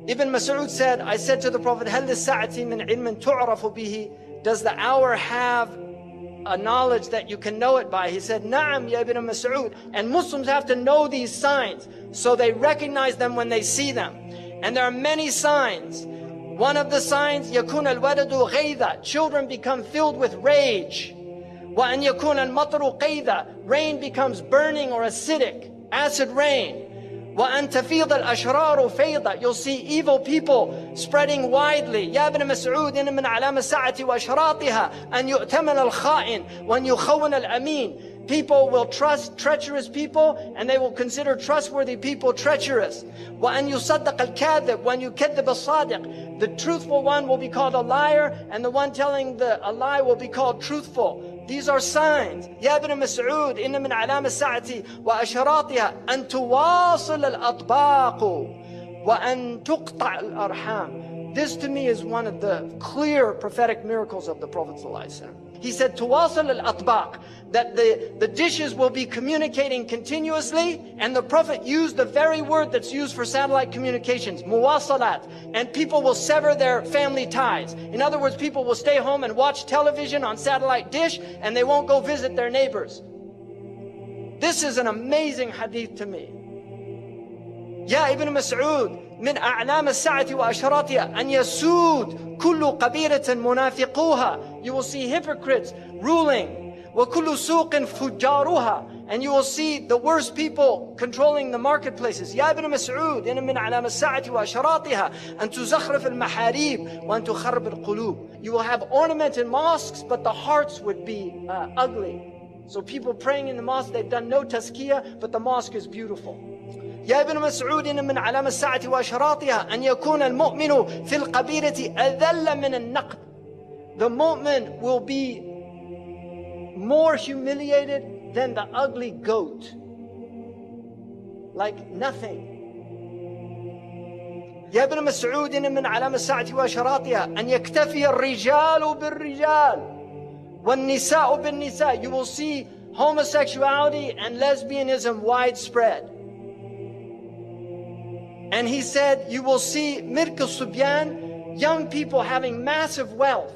Ibn Mas'ud said, I said to the Prophet, هل للساعة من علم تعرف به? Does the hour have a knowledge that you can know it by? He said, Na'am ya Ibn Mas'ud. And Muslims have to know these signs so they recognize them when they see them. And there are many signs. One of the signs, يكون الولد غيظا, children become filled with rage. وأن يكون المطر قيظا, rain becomes burning or acidic, acid rain. وأن تفيض الأشرار فيضا, you'll see evil people spreading widely. يا ابن مسعود إن من علامة الساعة وأشراطها أن يؤتمن الخائن وأن يخون الأمين. People will trust treacherous people and they will consider trustworthy people treacherous. وأن يصدق الكاذب وأن يكذب الصادق. The truthful one will be called a liar and the one telling a lie will be called truthful. These are signs. يا ابن مسعود إن من علامة الساعة وأشراطها أن تواصل الأطباق وأن تقطع الأرحام. This to me is one of the clear prophetic miracles of the Prophet ﷺ. He said, تواصل الأطباق, that the dishes will be communicating continuously, and the Prophet used the very word that's used for satellite communications, muwasalat, and people will sever their family ties. In other words, people will stay home and watch television on satellite dish, and they won't go visit their neighbors. This is an amazing hadith to me. يا ابن مسعود من أعلام الساعة وأشراطها أن يسود كل قبيلة منافقوها. You will see hypocrites ruling. وكل سوق فجارها. And you will see the worst people controlling the marketplaces. يا ابن مسعود إن من أعلام الساعة وأشراطها أن تزخرف المحاريب وأن تخرب القلوب. You will have ornamented mosques, but the hearts would be ugly. So people praying in the mosque, they've done no tazkiyah, but the mosque is beautiful. يا ابن مسعود إن من علامة الساعة وأشراطها أن يكون المؤمن في القبيلة أذل من النقب. The mu'min will be more humiliated than the ugly goat. Like nothing. يا ابن مسعود إن من علامة الساعة وأشراطها أن يكتفي الرجال بالرجال والنساء بالنساء. You will see homosexuality and lesbianism widespread. And he said, you will see Mirk al-Subyan, young people having massive wealth.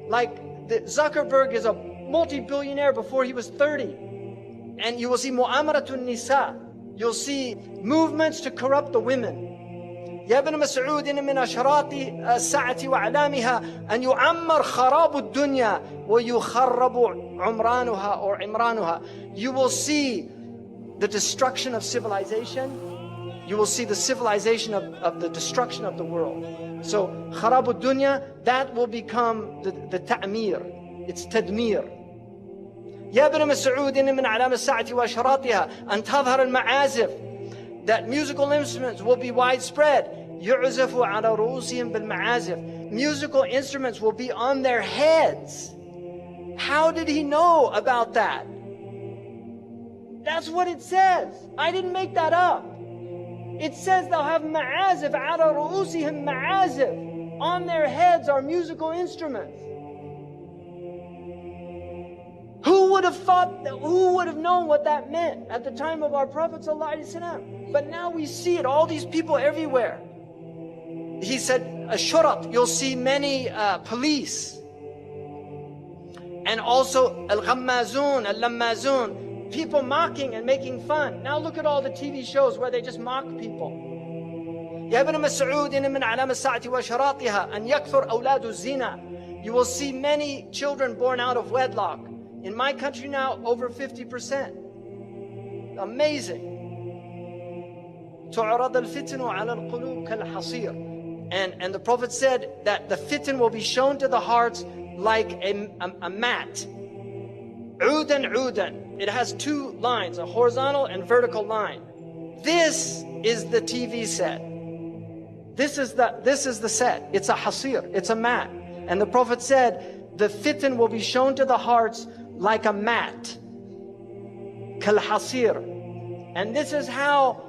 Like Zuckerberg is a multi-billionaire before he was 30. And you will see Mu'amaratun Nisa. You'll see movements to corrupt the women. يا ابن مسعود إن من أشراط الساعة وأعلامها أن يعمر خراب الدنيا ويخرب عمرانها or عمرانها. You will see the destruction of civilization. You will see the civilization of the destruction of the world. So, خراب الدنيا, that will become the ta'mir. It's tadmir. يا ابن مسعود إن من علامة الساعة وأشراطها أن تظهر المعازف. That musical instruments will be widespread. يعزف على رؤوسهم بالمعازف. Musical instruments will be on their heads. How did he know about that? That's what it says. I didn't make that up. It says they'll have ma'azif, ala ru'usihim ma'azif. On their heads are musical instruments. Who would have thought, who would have known what that meant at the time of our Prophet ﷺ? But now we see it, all these people everywhere. He said, ashurat, you'll see many police. And also al-ghammazun, al-lammazun. People mocking and making fun. Now look at all the TV shows where they just mock people. يا ابن مسعود إن من علامة الساعة وأشراطها أن يكثر أولاد الزنا. You will see many children born out of wedlock. In my country now, over 50%. Amazing. تعرض الفتن على القلوب كالحصير. And the Prophet said that the fitan will be shown to the hearts like a mat. عودا عودا. It has two lines, a horizontal and vertical line. This is the TV set. This is the set. It's a hasir, it's a mat. And the Prophet said, the fitan will be shown to the hearts like a mat. Kal hasir. And this is how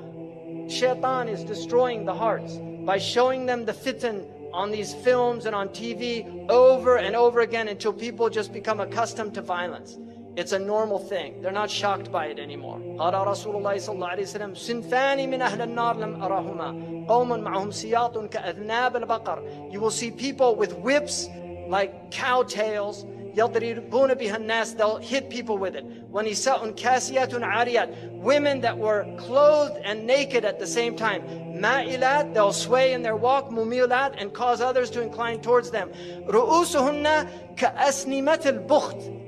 shaitan is destroying the hearts, by showing them the fitan on these films and on TV over and over again until people just become accustomed to violence. It's a normal thing. They're not shocked by it anymore. قال رسول الله صلى الله عليه وسلم صنفان من أهل النار لم أرهما قوم معهم سياط كأذناب البقر. You will see people with whips like cow tails. يضربون بها الناس. They'll hit people with it. ونساء كاسيات عاريات. Women that were clothed and naked at the same time. مائلات. They'll sway in their walk. مميلات, and cause others to incline towards them. رؤوسهن كأسنمة البخت.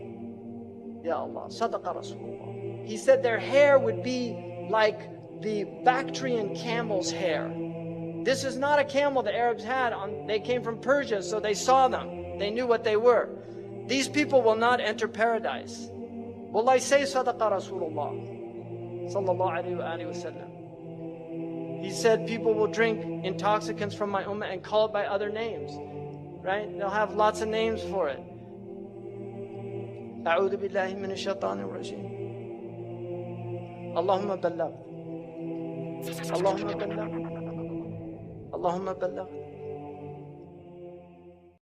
Ya Allah, Sadaqa Rasulullah. He said their hair would be like the Bactrian camel's hair. This is not a camel the Arabs had. They came from Persia, so they saw them. They knew what they were. These people will not enter paradise. Wallahi, say Sadaqa Rasulullah sallallahu alayhi wa sallam. He said people will drink intoxicants from my ummah and call it by other names. Right? They'll have lots of names for it. أعوذ بالله من الشيطان الرجيم. اللهم بلغ. اللهم بلغ. اللهم بلغ.